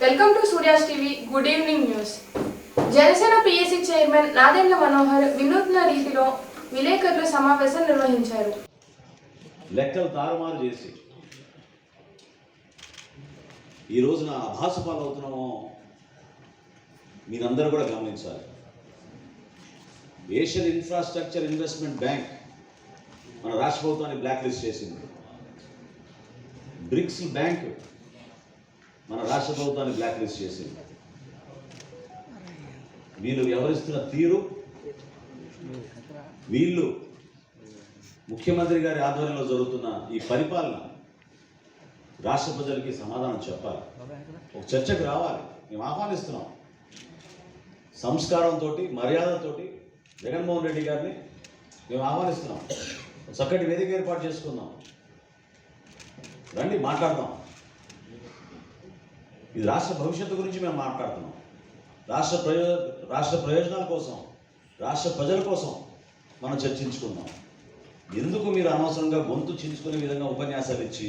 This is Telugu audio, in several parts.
Welcome to Surya's TV good evening news. Janasena PSC chairman Nadendla Manohar వినూత్న రీతిలో విలేకరుల సమావేశం నిర్వహించారు. లెక్కలు తారుమారు చేసి ఈ రోజున అభాసపాలు అవుతున్నామో మీరందరూ కూడా గమనించాలి. ఏషియన్ ఇన్ఫ్రాస్ట్రక్చర్ ఇన్వెస్ట్మెంట్ బ్యాంక్ మన రాష్ట్ర ప్రభుత్వాన్ని బ్లాక్ లిస్ట్ చేసింది. బ్రిక్స్ బ్యాంక్ మన రాష్ట్ర ప్రభుత్వాన్ని బ్లాక్ లిస్ట్ చేసింది. వీళ్ళు వ్యవహరిస్తున్న తీరు, వీళ్ళు ముఖ్యమంత్రి గారి ఆధ్వర్యంలో జరుగుతున్న ఈ పరిపాలన రాష్ట్ర ప్రజలకి సమాధానం చెప్పాలి. ఒక చర్చకు రావాలి. మేము ఆహ్వానిస్తున్నాం. సంస్కారంతో, మర్యాదతోటి జగన్మోహన్ రెడ్డి గారిని మేము ఆహ్వానిస్తున్నాం. చక్కటి వేదిక ఏర్పాటు చేసుకుందాం. రండి, మాట్లాడదాం. ఇది రాష్ట్ర భవిష్యత్తు గురించి మేము మాట్లాడుతున్నాం. రాష్ట్ర ప్రయోజనాల కోసం, రాష్ట్ర ప్రజల కోసం మనం చర్చించుకుందాం. ఎందుకు మీరు అనవసరంగా గొంతు చించుకునే విధంగా ఉపన్యాసాలు ఇచ్చి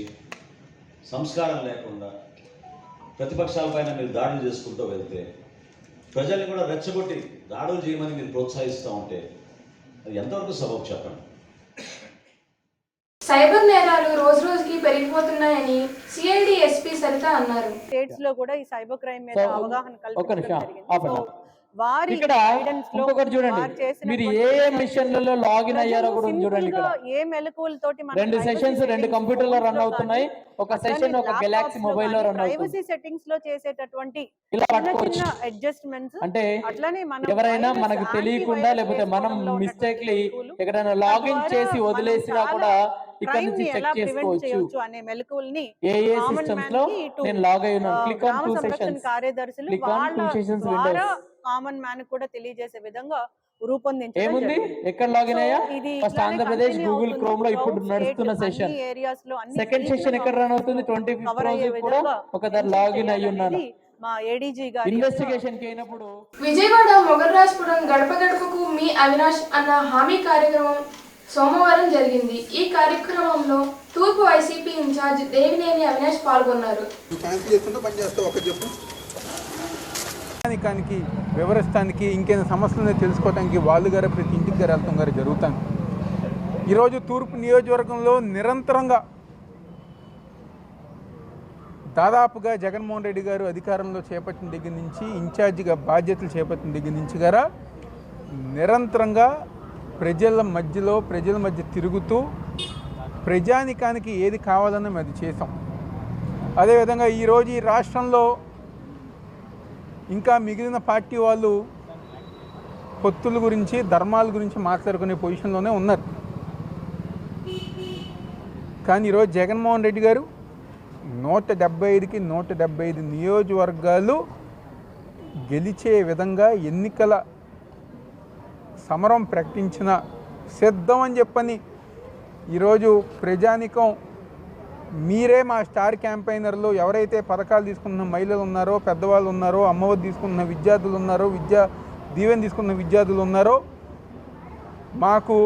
సంస్కారం లేకుండా ప్రతిపక్షాలపైన మీరు దాడులు చేసుకుంటూ వెళ్తే, ప్రజల్ని కూడా రెచ్చగొట్టి దాడులు చేయమని మీరు ప్రోత్సహిస్తూ ఉంటే అది ఎంతవరకు సబబు చెప్పండి. సైబర్ నేరాలు రోజు రోజుకి పెరిగిపోతున్నాయని సిఐడి ఎస్పీ సరిత అన్నారు. స్టేట్స్ లో కూడా ఈ సైబర్ క్రైమ్ మీద అవగాహన కల్పించడం జరిగింది. వారి గైడెన్స్ లో మీరు ఏ మిషన్లలో లాగిన్ అయ్యారో కూడా చూడండి. ఇక్కడ ఏ మెలకువలతోటి రెండు సెషన్స్ రెండు కంప్యూటర్లో రన్ అవుతున్నాయి. ఒక సెషన్ ఒక గెలాక్సీ మొబైల్ లో రన్ అవుతుంది. ప్రైవసీ సెట్టింగ్స్ లో చేసేటటువంటి చిన్న అడ్జస్ట్మెంట్స్ అంటే అట్లనే మనం ఎవరైనా మనకు తెలియకుండా లేకపోతే మనం మిస్టేక్లీ ఎక్కడైనా లాగిన్ చేసి వదిలేసినా కూడా ఇక్కడ నుంచి చెక్ చేసుకోవచ్చు అనే మెలకువల్ని ఏ సిస్టమ్స్ లో నేను లాగ్ అయి ఉన్నాను. క్లిక్ ఆన్ టూ సెషన్స్, కార్యదర్శులు click on two sessions Windows common man కూడా తెలియజేసే విధంగా రూపొందించడం ఏముంది. ఎక్కడ లాగిన్ అయ్యా? ఫస్ట్ ఆంధ్రప్రదేశ్ గూగుల్ క్రోమ్ లో ఇప్పుడు నడుస్తున్న సెషన్. సెకండ్ సెషన్ ఎక్కడ రన్ అవుతుంది? 25th రోజు కూడా ఒకసారి లాగిన్ అయ్యి ఉన్నాను. మా ఏడీజీ గారు ఇన్వెస్టిగేషన్ కి అయినప్పుడు విజయవాడ మొగల్రాజ్పురం గడప గడపకు మీ అవినాష్ అన్న హామీ కార్యక్రమం సోమవారం జరిగింది. ఈ కార్యక్రమంలో తూర్పు వైసీపీ ఇన్ఛార్జ్ దేవినేని అవినాష్ పాల్గొన్నారు. దానికి వివరిస్తానికి, ఇంకేమైనా సమస్యలను తెలుసుకోవడానికి వాళ్ళు గారు ప్రతి ఇంటికి గారు వెళ్తాం గారు జరుగుతాను. ఈరోజు తూర్పు నియోజకవర్గంలో నిరంతరంగా దాదాపుగా జగన్మోహన్ రెడ్డి గారు అధికారంలో చేపట్టిన దగ్గర నుంచి, ఇన్ఛార్జిగా బాధ్యతలు చేపట్టిన దగ్గర నుంచి గారా నిరంతరంగా ప్రజల మధ్య తిరుగుతూ ప్రజానికానికి ఏది కావాలన్నా మేము అది చేసాం. అదేవిధంగా ఈరోజు ఈ రాష్ట్రంలో ఇంకా మిగిలిన పార్టీ వాళ్ళు పొత్తుల గురించి, ధర్మాల గురించి మాట్లాడుకునే పొజిషన్లోనే ఉన్నారు. కానీ ఈరోజు జగన్మోహన్ రెడ్డి గారు 175కి 175 నియోజకవర్గాలు గెలిచే విధంగా ఎన్నికల సమరం ప్రకటించిన సిద్ధం అని చెప్పని ఈరోజు ప్రజానికం మీరే మా స్టార్ క్యాంపెయినర్లు, ఎవరైతే పథకాలు తీసుకున్న మహిళలు ఉన్నారో, పెద్దవాళ్ళు ఉన్నారో, అమ్మఒడి తీసుకున్న విద్యార్థులు ఉన్నారో, విద్యా దీవెన తీసుకున్న విద్యార్థులు ఉన్నారో, మాకు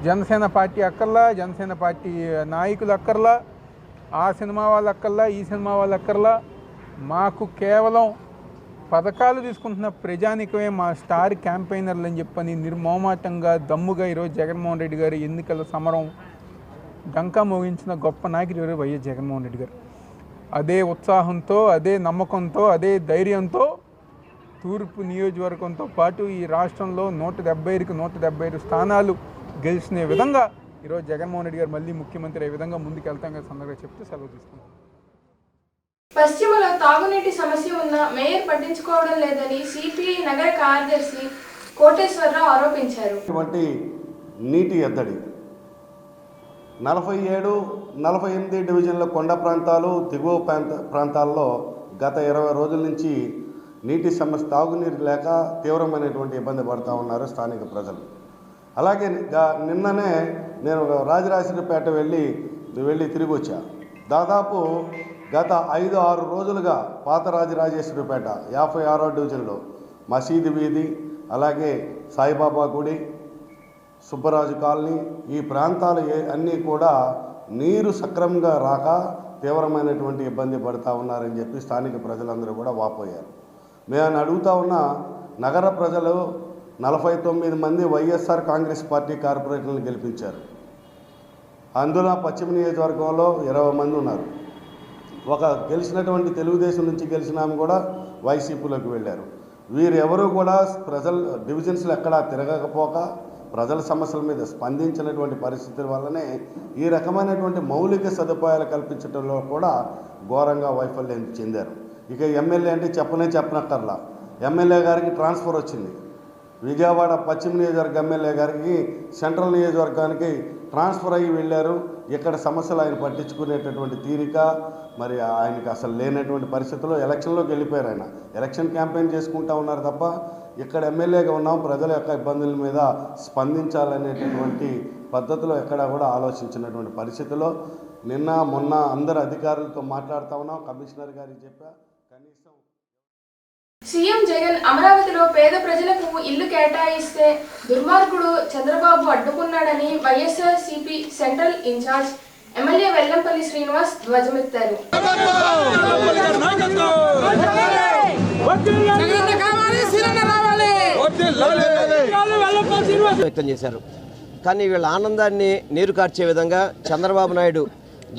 జనసేన పార్టీ అక్కర్లా, జనసేన పార్టీ నాయకులు అక్కర్లా, ఆ సినిమా వాళ్ళు అక్కర్లా, ఈ సినిమా వాళ్ళు అక్కర్లా, మాకు కేవలం పథకాలు తీసుకుంటున్న ప్రజానికమే మా స్టార్ క్యాంపెయినర్లు అని చెప్పని నిర్మోమాటంగా దమ్ముగా ఈరోజు జగన్మోహన్ రెడ్డి గారు ఎన్నికల సమరం డంకా మోగించిన గొప్ప నాయకుడు ఎవరు? వైఎస్ జగన్మోహన్ రెడ్డి గారు. అదే ఉత్సాహంతో, అదే నమ్మకంతో, అదే ధైర్యంతో తూర్పు నియోజకవర్గంతో పాటు ఈ రాష్ట్రంలో 175కి 175 స్థానాలు గెలిచిన విధంగా ఈరోజు జగన్మోహన్ రెడ్డి గారు మళ్ళీ ముఖ్యమంత్రి అయ్యే విధంగా ముందుకు వెళ్తాం కదా సందర్భంగా చెప్తూ సెలవు తీసుకుంటాం. పశ్చిమలో తాగునీటి సమస్య ఉన్న మేయర్ పట్టించుకోవడం లేదని సిపిఐ నగర కార్యదర్శి కోటేశ్వరరావు ఆరోపించారు. నీటి ఎద్దడి 47, 48 డివిజన్ల కొండ ప్రాంతాలు, దిగువ ప్రాంతాల్లో గత 20 రోజుల నుంచి నీటి సమస్య, తాగునీరు లేక తీవ్రమైనటువంటి ఇబ్బంది పడుతూ ఉన్నారు స్థానిక ప్రజలు. అలాగే నిన్ననే నేను రాజరాజేశ్వరిపేట వెళ్ళి తిరిగి వచ్చా. దాదాపు గత 5-6 రోజులుగా పాత రాజరాజేశ్వరిపేట 56వ డివిజన్లో మసీదు వీధి, అలాగే సాయిబాబా గుడి, సుబ్బరాజు కాలనీ, ఈ ప్రాంతాలు అన్నీ కూడా నీరు సక్రమంగా రాక తీవ్రమైనటువంటి ఇబ్బంది పడుతూ ఉన్నారని చెప్పి స్థానిక ప్రజలందరూ కూడా వాపోయారు. మేము అడుగుతా ఉన్న నగర ప్రజలు 49 మంది వైఎస్ఆర్ కాంగ్రెస్ పార్టీ కార్పొరేటర్లను గెలిపించారు. అందులో పశ్చిమ నియోజకవర్గంలో 20 మంది ఉన్నారు. ఒక గెలిచినటువంటి తెలుగుదేశం నుంచి గెలిచిన ఆమె కూడా వైసీపీలోకి వెళ్ళారు. వీరెవరూ కూడా ప్రజల డివిజన్స్లో ఎక్కడా తిరగకపోక ప్రజల సమస్యల మీద స్పందించినటువంటి పరిస్థితుల వల్లనే ఈ రకమైనటువంటి మౌలిక సదుపాయాలు కల్పించడంలో కూడా ఘోరంగా వైఫల్యం చెందారు. ఇక ఎమ్మెల్యే అంటే చెప్పనక్కర్లా. ఎమ్మెల్యే గారికి ట్రాన్స్ఫర్ వచ్చింది. విజయవాడ పశ్చిమ నియోజకవర్గ ఎమ్మెల్యే గారికి సెంట్రల్ నియోజకవర్గానికి ట్రాన్స్ఫర్ అయ్యి వెళ్ళారు. ఇక్కడ సమస్యలు ఆయన పట్టించుకునేటటువంటి తీరిక మరి ఆయనకి అసలు లేనటువంటి పరిస్థితుల్లో ఎలక్షన్లోకి వెళ్ళిపోయారు. ఆయన ఎలక్షన్ క్యాంపెయిన్ చేసుకుంటూ ఉన్నారు తప్ప ఇక్కడ ఎమ్మెల్యేగా ఉన్నాం, ప్రజల యొక్క ఇబ్బందుల మీద స్పందించాలనేటటువంటి పద్ధతిలో ఎక్కడా కూడా ఆలోచించినటువంటి పరిస్థితిలో నిన్న మొన్న అందరు అధికారులతో మాట్లాడుతూ ఉన్నాం. కమిషనర్ గారికి చెప్పా, కనీసం సీఎం జగన్ అమరావతిలో పేద ప్రజలకు ఇల్లు కేటాయిస్తే దుర్మార్గుడు చంద్రబాబు అడ్డుకున్నాడని YSRCP central incharge MLA Vellampalli Srinivas ధ్వజమెత్తారు. వ్యక్తం చేశారు. కానీ వీళ్ళ ఆనందాన్ని నీరు కార్చే విధంగా చంద్రబాబు నాయుడు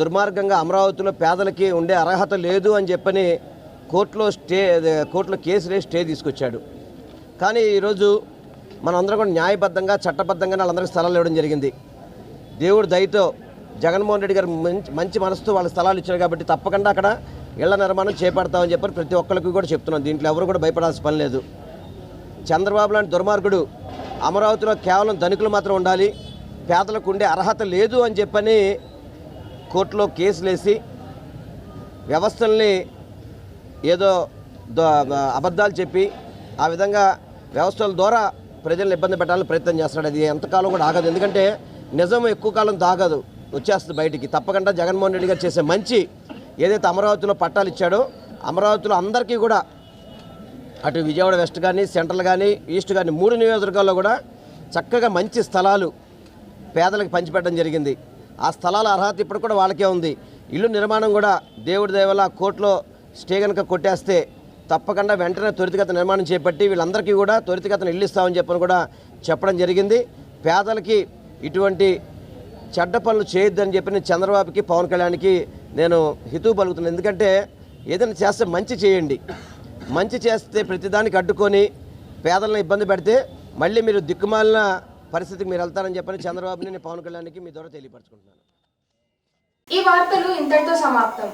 దుర్మార్గంగా అమరావతిలో పేదలకి ఉండే అర్హత లేదు అని చెప్పని కోర్టులో కేసులే స్టే తీసుకొచ్చాడు. కానీ ఈరోజు మనందరం కూడా న్యాయబద్ధంగా చట్టబద్ధంగా వాళ్ళందరికీ స్థలాలు ఇవ్వడం జరిగింది. దేవుడి దయతో జగన్మోహన్ రెడ్డి గారు మంచి మనసుతో వాళ్ళ స్థలాలు ఇచ్చారు కాబట్టి తప్పకుండా అక్కడ ఇళ్ల నిర్మాణం చేపడతామని చెప్పి ప్రతి ఒక్కరికి కూడా చెప్తున్నాం. దీంట్లో ఎవరు కూడా భయపడాల్సిన పని లేదు. చంద్రబాబు లాంటి దుర్మార్గుడు అమరావతిలో కేవలం ధనికులు మాత్రం ఉండాలి, పేదలకు ఉండే అర్హత లేదు అని చెప్పని కోర్టులో కేసులేసి వ్యవస్థల్ని ఏదో అబద్ధాలు చెప్పి ఆ విధంగా వ్యవస్థల ద్వారా ప్రజలను ఇబ్బంది పెట్టాలని ప్రయత్నం చేస్తున్నాడు. అది ఎంతకాలం కూడా ఆగదు. ఎందుకంటే నిజం ఎక్కువ కాలం దాగదు, వచ్చేస్తుంది బయటికి. తప్పకుండా జగన్మోహన్ రెడ్డి గారు చేసే మంచి ఏదైతే అమరావతిలో పట్టాలు ఇచ్చాడో అమరావతిలో అందరికీ కూడా అటు విజయవాడ వెస్ట్ కానీ సెంట్రల్ కానీ ఈస్ట్ కానీ 3 నియోజకవర్గాల్లో కూడా చక్కగా మంచి స్థలాలు పేదలకు పంచిపెట్టడం జరిగింది. ఆ స్థలాల అర్హత ఇప్పుడు కూడా వాళ్ళకే ఉంది. ఇల్లు నిర్మాణం కూడా దేవుడి దయ వల్ల కోర్టులో స్టే కనుక కొట్టేస్తే తప్పకుండా వెంటనే త్వరితగతిన నిర్మాణం చేపట్టి వీళ్ళందరికీ కూడా త్వరితగతిన ఇల్లు ఇస్తామని చెప్పని కూడా చెప్పడం జరిగింది. పేదలకి ఇటువంటి చెడ్డ పనులు చేయొద్దని చెప్పి నేను చంద్రబాబుకి పవన్ కళ్యాణ్కి నేను హితవు పలుకుతున్నాను. ఎందుకంటే ఏదైనా చేస్తే మంచి చేయండి. మంచి చేస్తే ప్రతిదానికి అడ్డుకొని పేదలను ఇబ్బంది పెడితే మళ్ళీ మీరు దిక్కుమాలిన పరిస్థితికి మీరు వెళ్తారని చెప్పని చంద్రబాబుని నేను పవన్ కళ్యాణ్కి మీ ద్వారా తెలియపరచుకుంటున్నాను. ఈ వార్తలు ఇంతటితో సమాప్తం.